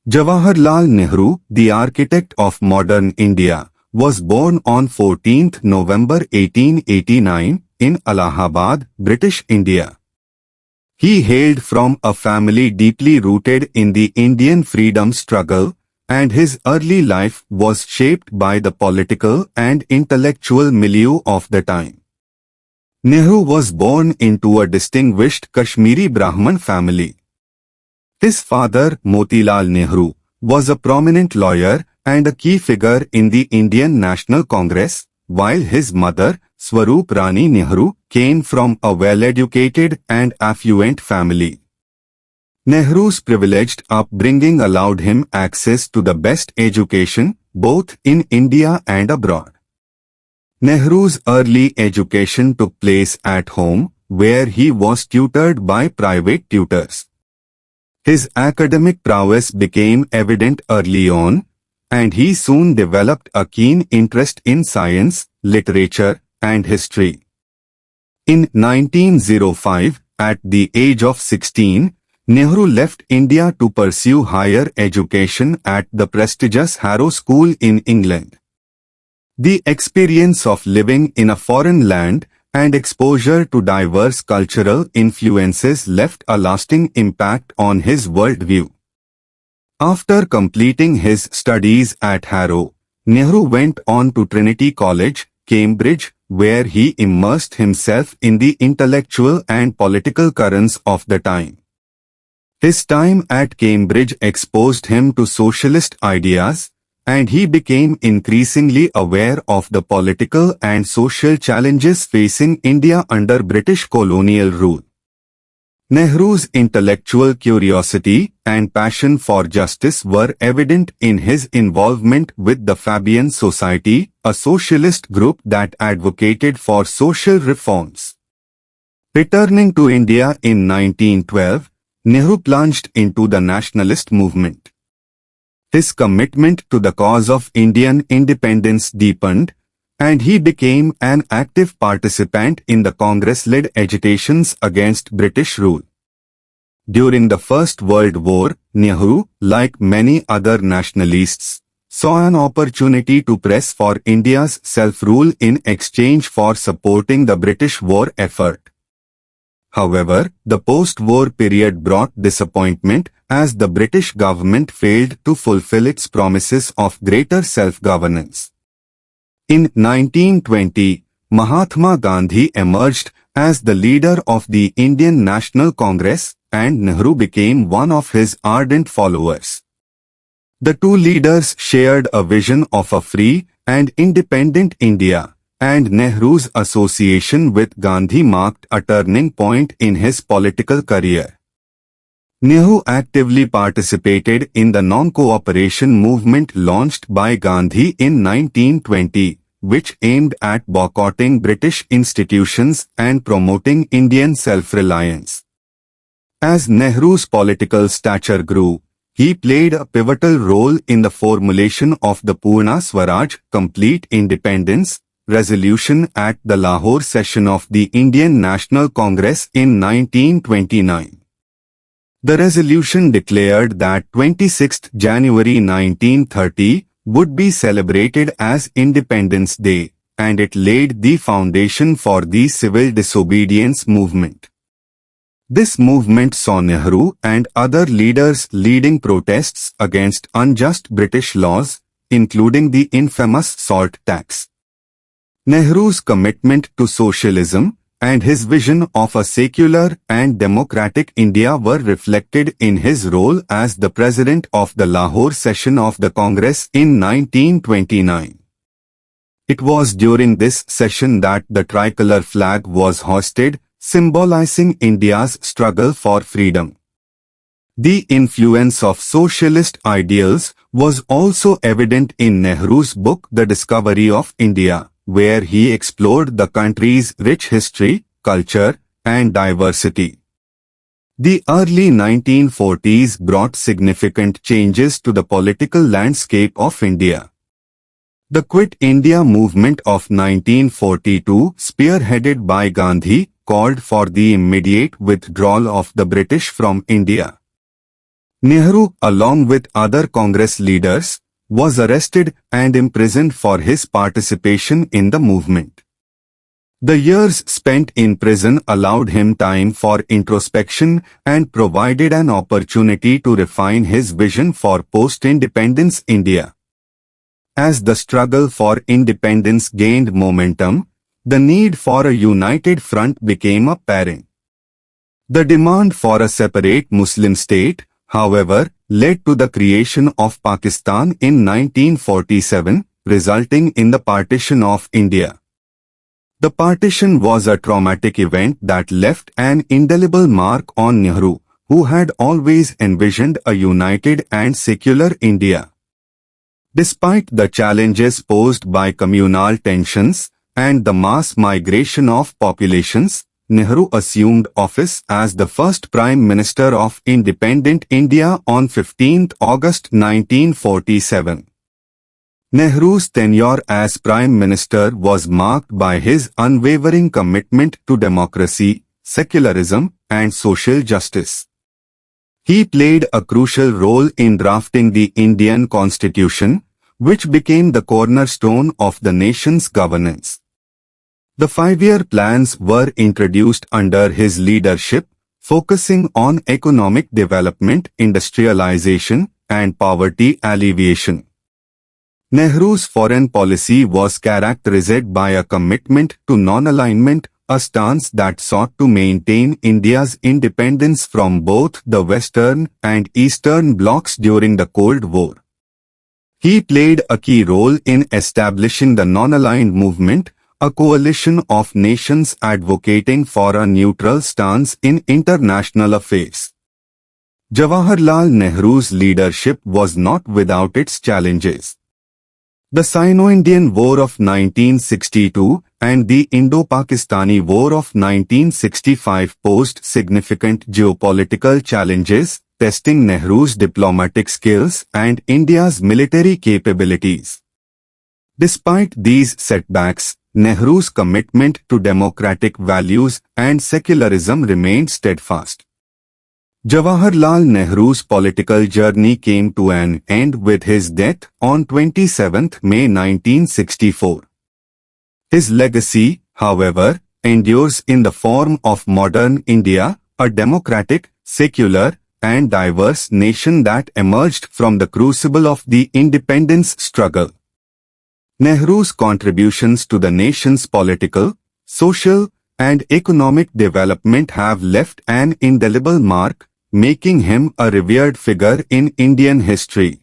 Jawaharlal Nehru, the architect of modern India, was born on 14th November 1889 in Allahabad, British India. He hailed from a family deeply rooted in the Indian freedom struggle, and his early life was shaped by the political and intellectual milieu of the time. Nehru was born into a distinguished Kashmiri Brahmin family. His father, Motilal Nehru, was a prominent lawyer and a key figure in the Indian National Congress, while his mother, Swarup Rani Nehru, came from a well-educated and affluent family. Nehru's privileged upbringing allowed him access to the best education, both in India and abroad. Nehru's early education took place at home, where he was tutored by private tutors. His academic prowess became evident early on, and he soon developed a keen interest in science, literature, and history. In 1905, at the age of 16, Nehru left India to pursue higher education at the prestigious Harrow School in England. The experience of living in a foreign land and exposure to diverse cultural influences left a lasting impact on his worldview. After completing his studies at Harrow, Nehru went on to Trinity College, Cambridge, where he immersed himself in the intellectual and political currents of the time. His time at Cambridge exposed him to socialist ideas, and he became increasingly aware of the political and social challenges facing India under British colonial rule. Nehru's intellectual curiosity and passion for justice were evident in his involvement with the Fabian Society, a socialist group that advocated for social reforms. Returning to India in 1912, Nehru plunged into the nationalist movement. His commitment to the cause of Indian independence deepened, and he became an active participant in the Congress-led agitations against British rule. During the First World War, Nehru, like many other nationalists, saw an opportunity to press for India's self-rule in exchange for supporting the British war effort. However, the post-war period brought disappointment as the British government failed to fulfill its promises of greater self-governance. In 1920, Mahatma Gandhi emerged as the leader of the Indian National Congress, and Nehru became one of his ardent followers. The two leaders shared a vision of a free and independent India, and Nehru's association with Gandhi marked a turning point in his political career. Nehru actively participated in the non-cooperation movement launched by Gandhi in 1920, which aimed at boycotting British institutions and promoting Indian self-reliance. As Nehru's political stature grew, he played a pivotal role in the formulation of the Purna Swaraj, complete independence, resolution at the Lahore session of the Indian National Congress in 1929. The resolution declared that 26th January 1930 would be celebrated as Independence Day, and it laid the foundation for the civil disobedience movement. This movement saw Nehru and other leaders leading protests against unjust British laws, including the infamous salt tax. Nehru's commitment to socialism and his vision of a secular and democratic India were reflected in his role as the president of the Lahore session of the Congress in 1929. It was during this session that the tricolour flag was hoisted, symbolizing India's struggle for freedom. The influence of socialist ideals was also evident in Nehru's book The Discovery of India, where he explored the country's rich history, culture, and diversity. The early 1940s brought significant changes to the political landscape of India. The Quit India movement of 1942, spearheaded by Gandhi, called for the immediate withdrawal of the British from India. Nehru, along with other Congress leaders, was arrested and imprisoned for his participation in the movement. The years spent in prison allowed him time for introspection and provided an opportunity to refine his vision for post-independence India. As the struggle for independence gained momentum, the need for a united front became apparent. The demand for a separate Muslim state, however, led to the creation of Pakistan in 1947, resulting in the partition of India. The partition was a traumatic event that left an indelible mark on Nehru, who had always envisioned a united and secular India. Despite the challenges posed by communal tensions and the mass migration of populations, Nehru assumed office as the first Prime Minister of independent India on 15 August 1947. Nehru's tenure as Prime Minister was marked by his unwavering commitment to democracy, secularism, and social justice. He played a crucial role in drafting the Indian Constitution, which became the cornerstone of the nation's governance. The 5-year plans were introduced under his leadership, focusing on economic development, industrialization, and poverty alleviation. Nehru's foreign policy was characterized by a commitment to non-alignment, a stance that sought to maintain India's independence from both the Western and Eastern blocs during the Cold War. He played a key role in establishing the non-aligned movement, a coalition of nations advocating for a neutral stance in international affairs. Jawaharlal Nehru's leadership was not without its challenges. The Sino-Indian War of 1962 and the Indo-Pakistani War of 1965 posed significant geopolitical challenges, testing Nehru's diplomatic skills and India's military capabilities. Despite these setbacks, Nehru's commitment to democratic values and secularism remained steadfast. Jawaharlal Nehru's political journey came to an end with his death on 27 May 1964. His legacy, however, endures in the form of modern India, a democratic, secular, and diverse nation that emerged from the crucible of the independence struggle. Nehru's contributions to the nation's political, social, and economic development have left an indelible mark, making him a revered figure in Indian history.